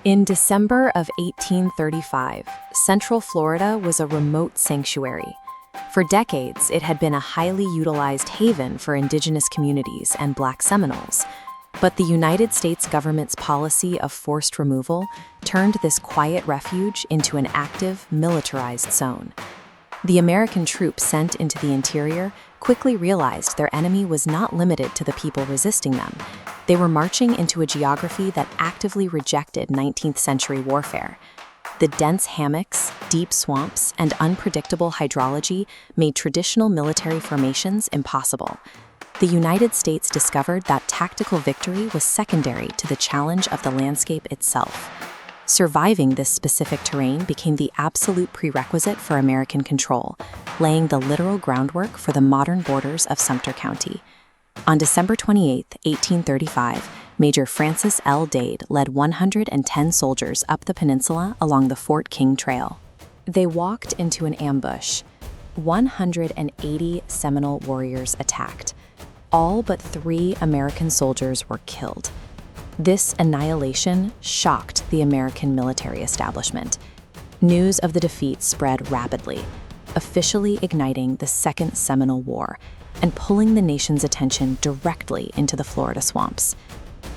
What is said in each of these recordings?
In December of 1835, Central Florida was a remote sanctuary. For decades, it had been a highly utilized haven for indigenous communities and Black Seminoles. But the United States government's policy of forced removal turned this quiet refuge into an active, militarized zone. The American troops sent into the interior quickly realized their enemy was not limited to the people resisting them. They were marching into a geography that actively rejected 19th century warfare. The dense hammocks, deep swamps, and unpredictable hydrology made traditional military formations impossible. The United States discovered that tactical victory was secondary to the challenge of the landscape itself. Surviving this specific terrain became the absolute prerequisite for American control, laying the literal groundwork for the modern borders of Sumter County. On December 28, 1835, Major Francis L. Dade led 110 soldiers up the peninsula along the Fort King Trail. They walked into an ambush. 180 Seminole warriors attacked. All but 3 American soldiers were killed. This annihilation shocked the American military establishment. News of the defeat spread rapidly, officially igniting the Second Seminole War and pulling the nation's attention directly into the Florida swamps.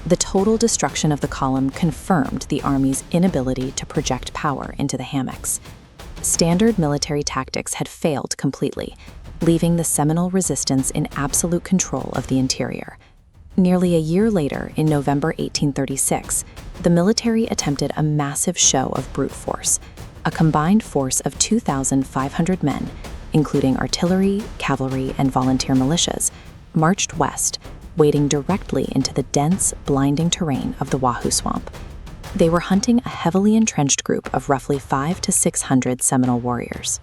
The total destruction of the column confirmed the Army's inability to project power into the hammocks. Standard military tactics had failed completely, leaving the Seminole resistance in absolute control of the interior. Nearly a year later, in November 1836, the military attempted a massive show of brute force. A combined force of 2,500 men, including artillery, cavalry, and volunteer militias, marched west, wading directly into the dense, blinding terrain of the Wahoo Swamp. They were hunting a heavily entrenched group of roughly 500 to 600 Seminole warriors.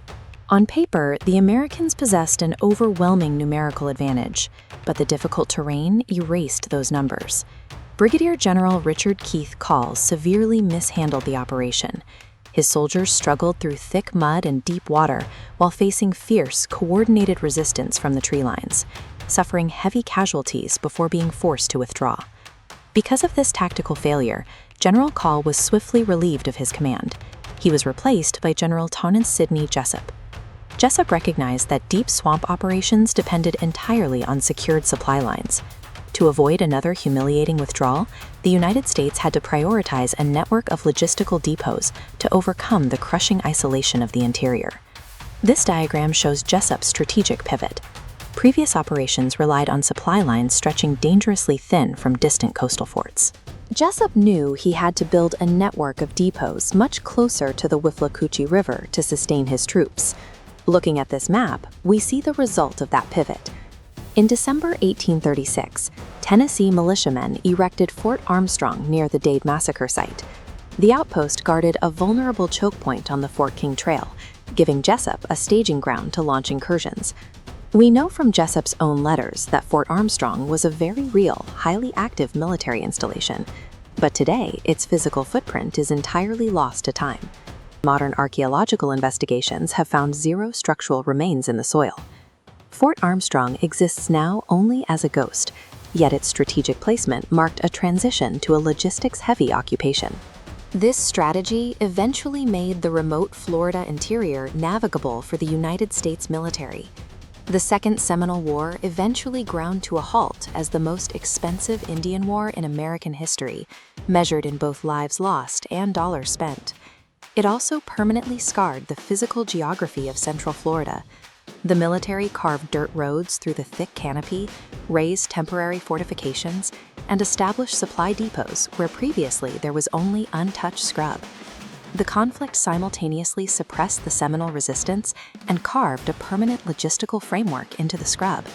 On paper, the Americans possessed an overwhelming numerical advantage, but the difficult terrain erased those numbers. Brigadier General Richard Keith Call severely mishandled the operation. His soldiers struggled through thick mud and deep water while facing fierce, coordinated resistance from the tree lines, suffering heavy casualties before being forced to withdraw. Because of this tactical failure, General Call was swiftly relieved of his command. He was replaced by General Thomas Sidney Jessup. Jessup recognized that deep swamp operations depended entirely on secured supply lines. To avoid another humiliating withdrawal, the United States had to prioritize a network of logistical depots to overcome the crushing isolation of the interior. This diagram shows Jessup's strategic pivot. Previous operations relied on supply lines stretching dangerously thin from distant coastal forts. Jessup knew he had to build a network of depots much closer to the Withlacoochee River to sustain his troops. Looking at this map, we see the result of that pivot. In December 1836, Tennessee militiamen erected Fort Armstrong near the Dade massacre site. The outpost guarded a vulnerable choke point on the Fort King Trail, giving Jessup a staging ground to launch incursions. We know from Jessup's own letters that Fort Armstrong was a very real, highly active military installation, but today its physical footprint is entirely lost to time. Modern archaeological investigations have found 0 structural remains in the soil. Fort Armstrong exists now only as a ghost, yet its strategic placement marked a transition to a logistics-heavy occupation. This strategy eventually made the remote Florida interior navigable for the United States military. The Second Seminole War eventually ground to a halt as the most expensive Indian war in American history, measured in both lives lost and dollars spent. It also permanently scarred the physical geography of Central Florida. The military carved dirt roads through the thick canopy, raised temporary fortifications, and established supply depots where previously there was only untouched scrub. The conflict simultaneously suppressed the Seminole resistance and carved a permanent logistical framework into the scrub.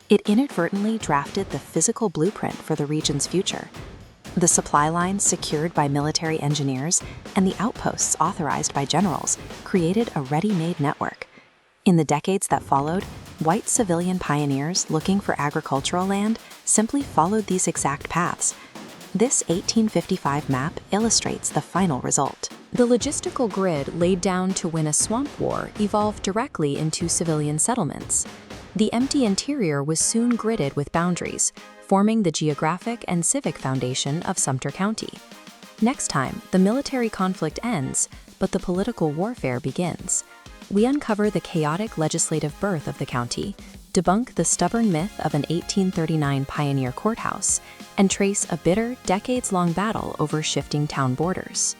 It inadvertently drafted the physical blueprint for the region's future. The supply lines secured by military engineers and the outposts authorized by generals created a ready-made network. In the decades that followed, white civilian pioneers looking for agricultural land simply followed these exact paths. This 1855 map illustrates the final result. The logistical grid laid down to win a swamp war evolved directly into civilian settlements. The empty interior was soon gridded with boundaries, forming the geographic and civic foundation of Sumter County. Next time, the military conflict ends, but the political warfare begins. We uncover the chaotic legislative birth of the county, debunk the stubborn myth of an 1839 pioneer courthouse, and trace a bitter, decades-long battle over shifting town borders.